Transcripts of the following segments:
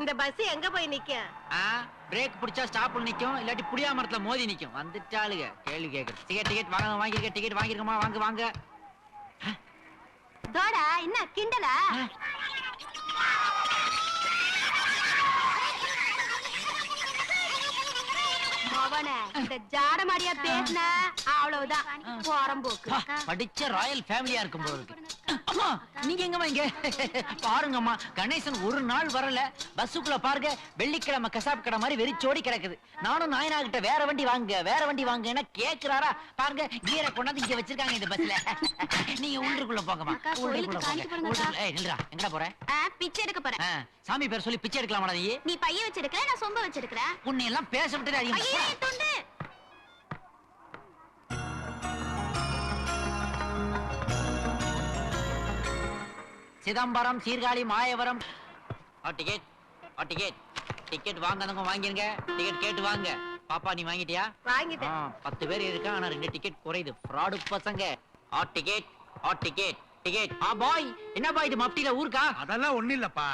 இந்த பஸ் எங்க போய் நிக்கும்? பிரேக் பிடிச்சா ஸ்டாப்ல நிக்கும், இல்லாட்டி புடியா மரத்துல மோதி நிக்கும். வந்துட்டாளுங்க கேள்வி கேக்குறது. டிக்கெட் வாங்கிருக்க, டிக்கெட் வாங்கிருக்கமா? வாங்க. தோடா என்ன கிண்டலா? இந்த ஜாட மாடியா பேசின அவ்வளவுதான் போறம்போக்கு. படிச்ச ராயல் ஃபேமிலியா இருக்கும் போல இருக்கு. அம்மா நீங்க எங்கம்மா இங்க? பாருங்கம்மா, கணேசன் ஒரு நாள் வரல. பஸ்ஸுக்குள்ள பாருங்க, வெள்ளிக்கிழமை கசாப் கடை மாதிரி வெறிச்சோடி கிடக்குது. நானும் நாயனா கிட்ட வேற வண்டி வாங்க கேக்குறாரா? பாருங்க, கீரை கொண்டாந்து இங்க வச்சிருக்காங்க இந்த பஸ்ல. நீங்க உள்ளுக்குள்ள போங்கம்மா. நில்றா, எங்கடா போற? பிச்சை எடுக்க போறேன். சாமி பேர் சொல்லி பிச்சை எடுக்கலாமா? நீ பைய வச்சிருக்க, நான் சொம்ப வச்சிருக்கிறேன். உன்னை எல்லாம் பேச விட்டு அதிகமா. சிதம்பரம், சீர்காழி, மாயவரம். டிக்கெட் வாங்க, வாங்கிருங்க. டிக்கெட் கேட்டு வாங்க. பாப்பா நீ வாங்கிட்டியா? வாங்கிட்டேன். 10 பேர் இருக்கா, ஆனா 2 டிக்கெட் குறையுது. ஃப்ராடு பசங்க. டிக்கெட். பாய், என்ன பாய் இது மப்டில ஊர்க்கா? அதெல்லாம் ஒண்ணு இல்லப்பா.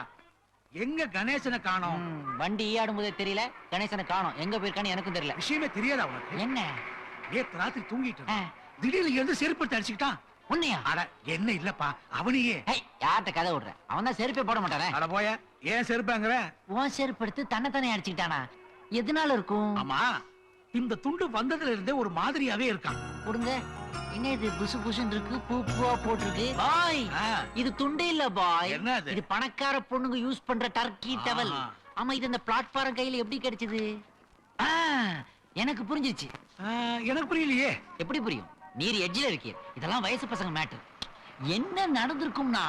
எங்க கணேசனை காணோம்? வண்டி ஈயாடும் போதே தெரியல, கணேசனை காணோம். எங்க போயிருக்கான்னு எனக்கும் தெரியல. விஷயமே தெரியாதா உனக்கு? என்ன? நேத்து ராத்திரி தூங்கிட்டு திடீர்னு இருந்து செருப்பு அடிச்சுக்கிட்டான். உன்னையா? அட என்ன இல்லப்பா, அவனையே. யார்கிட்ட கதை விடுற? அவன் தான் செருப்பே போட மாட்டானே. அட போய, ஏன் செருப்பாங்கிற? உன் செருப்பு எடுத்து தன்னை அடிச்சுக்கிட்டானா? எதனால இருக்கும்? ஆமா, இந்த துண்டு வந்ததுல இருந்தே ஒரு மாதிரியாவே இருக்கான். கொடுங்க. என்ன இது புசு புசுன்னு இருக்கு, பூவா போட்டிருக்கு? பாய், இது துண்டே இல்ல பாய். இது பணக்கார பொண்ணுங்க யூஸ் பண்ற டர்க்கி டவல். ஆமா, இது இந்த பிளாட்ஃபார்ம் கையில எப்படி கிடைச்சது? எனக்கு புரிஞ்சிருச்சு. எனக்கு புரியலையே. எப்படி புரியும்? நீர் எட்ஜில இருக்கீர். இதெல்லாம் வயசு பசங்க மேட்டர். என்ன நடந்திருக்கும்னா,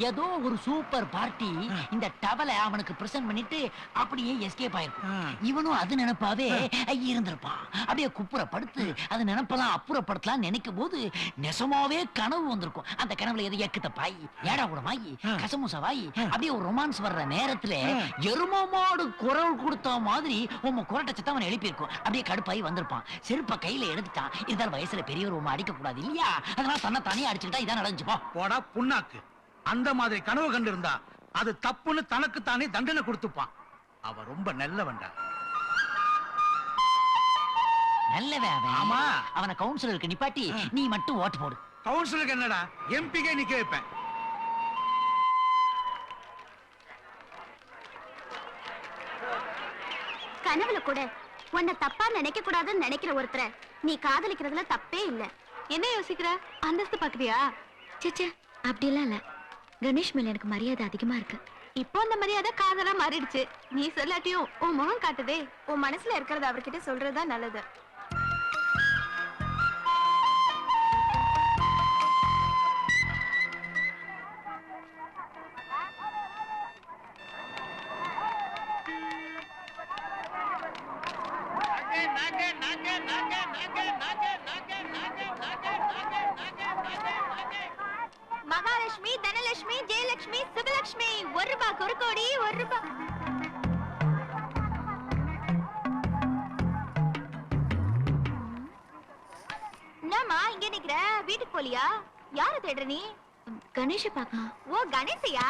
ஏதோ ஒரு சூப்பர் பார்ட்டி இந்த டவலை அவனுக்கு பிரசன்ட் பண்ணிட்டு அப்படியே எஸ்கேப் ஆயிருக்கும். இவனும் அது நினைப்பாவே இருந்திருப்பான். அப்படியே குப்புற படுத்து அது நினைப்பெல்லாம் அப்புறப்படுத்தலாம் நினைக்கும் போது நெசமாவே கனவு வந்திருக்கும். அந்த கனவுல எது எக்குத்த பாய், ஏடா கூடமாயி, கசமுசவாயி, அப்படியே ஒரு ரொமான்ஸ் வர்ற நேரத்துல எரும மாடு குரல் கொடுத்த மாதிரி உங்க குரட்ட சத்தம் அவன் எழுப்பியிருக்கும். அப்படியே கடுப்பாய் வந்திருப்பான். செருப்ப கையில எடுத்துட்டான். இருந்தாலும் வயசுல பெரியவர் உமா அடிக்க கூடாது இல்லையா? அதனால தன்னை தானே அடிச்சுக்கிட்டா இதான் நடந்துச்சுப்பா. போடா புண்ணாக்கு. அந்த மாதிரி கனவு கண்டு இருந்தா அது தப்புன்னு தனக்கு தானே தண்டனை கொடுத்துப்பான். அவ ரொம்ப நல்லவன்டா. நல்லவன் அவன். ஆமா, அவனை கவுன்சிலருக்கு நிப்பாட்டி நீ மட்டும் ஓட்டு போடு. கவுன்சிலருக்கு என்னடா, எம்பிக்கே நிக்க வைப்பேன். கனவுல கூட உன்னை தப்பா நினைக்க கூடாதுன்னு நினைக்கிற ஒருத்தரை நீ காதலிக்கிறதுல தப்பே இல்ல. என்ன யோசிக்கிற? அந்தஸ்து பாக்குறியா? சேச்சே, அப்படியெல்லாம் இல்ல. கணேஷ் மேல எனக்கு மரியாதை அதிகமா இருக்கு. இப்போ அந்த மரியாதை காதலா மாறிடுச்சு. நீ சொல்லாட்டியும் உன் முகம் காட்டுதே. உன் மனசுல இருக்கிறத அவர்கிட்ட சொல்றதுதான் நல்லது. மகாலட்சுமி, தனலட்சுமி, ஜெயலட்சுமி, சுபலட்சுமி, 1 ரூபாய், 1 கோடி, 1 ரூபாய். என்னம்மா இங்க நிக்கிற? வீட்டுக்கு போலியா? யார தேடுற நீ? கணேஷ பாக்கணும். ஓ, கணேசையா?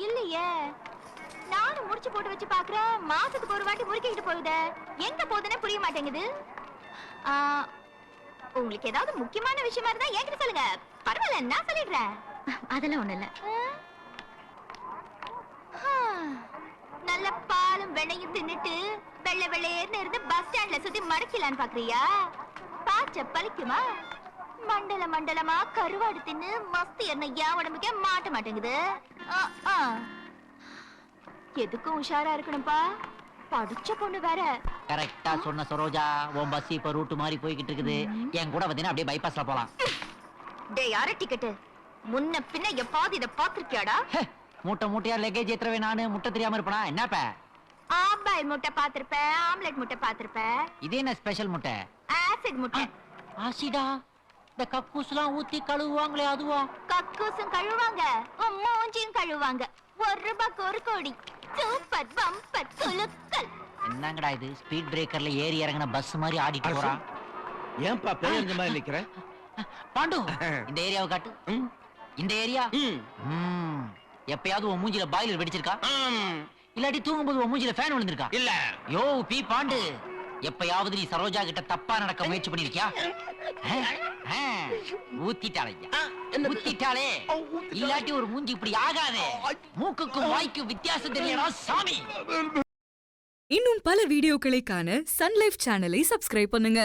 இல்லையே, நானும் முடிச்சு போட்டு வச்சு பாக்குறேன். மாசத்துக்கு ஒரு வாட்டி முறுக்கிட்டு போகுது. எங்க போகுதுன்னு புரிய மாட்டேங்குது. உங்களுக்கு ஏதாவது முக்கியமான விஷயமா இருந்தா என்கிட்ட சொல்லுங்க. பரவாயில்ல, நான் சொல்லிடுறேன். அதெல்லாம் ஒண்ணு இல்ல. நல்ல பாலும் வெண்ணையும் தின்னுட்டு வெள்ளை வெள்ளையர்னு இருந்து பஸ் ஸ்டாண்ட்ல சுத்தி மடக்கலான்னு பாக்குறியா? பாச்ச பலிக்குமா? மண்டல மண்டலமா கருவாடு தின்னு மஸ்து எண்ணெய் உடம்புக்கே மாட்ட மாட்டேங்குது. எதுக்கும் உஷாரா இருக்கணும்பா. படிச்ச பொண்ணு வேற. கரெக்டா சொன்ன சரோஜா. உன் பஸ் இப்ப ரூட் மாதிரி போய்கிட்டு இருக்குது. என் கூட வந்தீங்கன்னா அப்படியே பைபாஸ்ல போலாம். டேய், யார டிக்கெட்? முன்ன பின்ன எப்பாவது இத பாத்திருக்கியாடா? மூட்டை மூட்டையா லக்கேஜ் ஏத்துறவே நானு. முட்டை தெரியாம இருப்பனா என்னப்ப? ஆம்பாயில் முட்டை பாத்திருப்ப, ஆம்லெட் முட்டை பாத்திருப்ப. இது என்ன ஸ்பெஷல் முட்டை? ஆசிட் முட்டை. ஆசிடா? இந்த கக்கூஸ்லாம் ஊத்தி கழுவுவாங்களே அதுவா? கக்கூசும் கழுவாங்க, மூஞ்சியும் கழுவாங்க. 1 ரூபாய்க்கு 1 கோடி. சூப்பர் பம்பர் குலுக்கல். என்னங்கடா இது? ஸ்பீட் பிரேக்கர்ல ஏறி இறங்கின பஸ் மாதிரி ஆடிட்டு போறான். ஏன்பா பேருங்க மாதிரி நிக்கிற? பாண்டு, இந்த ஏரியாவை காட்டு. இந்த ஏரியா எப்பயாவது உன் மூஞ்சில பாய்லர் வெடிச்சிருக்கா இல்லாட்டி தூங்கும்போது உன் மூஞ்சில ஃபேன் விழுந்திருக்கா இல்ல யோ பி பாண்டு எப்பயாவது நீ சரோஜா கிட்ட தப்பா நடக்க முயற்சி பண்ணிருக்கியா ஊத்திட்டாளே இல்லாட்டி ஒரு மூஞ்சி இப்படி ஆகாதே மூக்குக்கும் வாய்க்கும் வித்தியாசம் தெரியலடா சாமி. இன்னும் பல வீடியோக்களை காண சன் லைஃப் சேனலை சப்ஸ்கிரைப் பண்ணுங்க.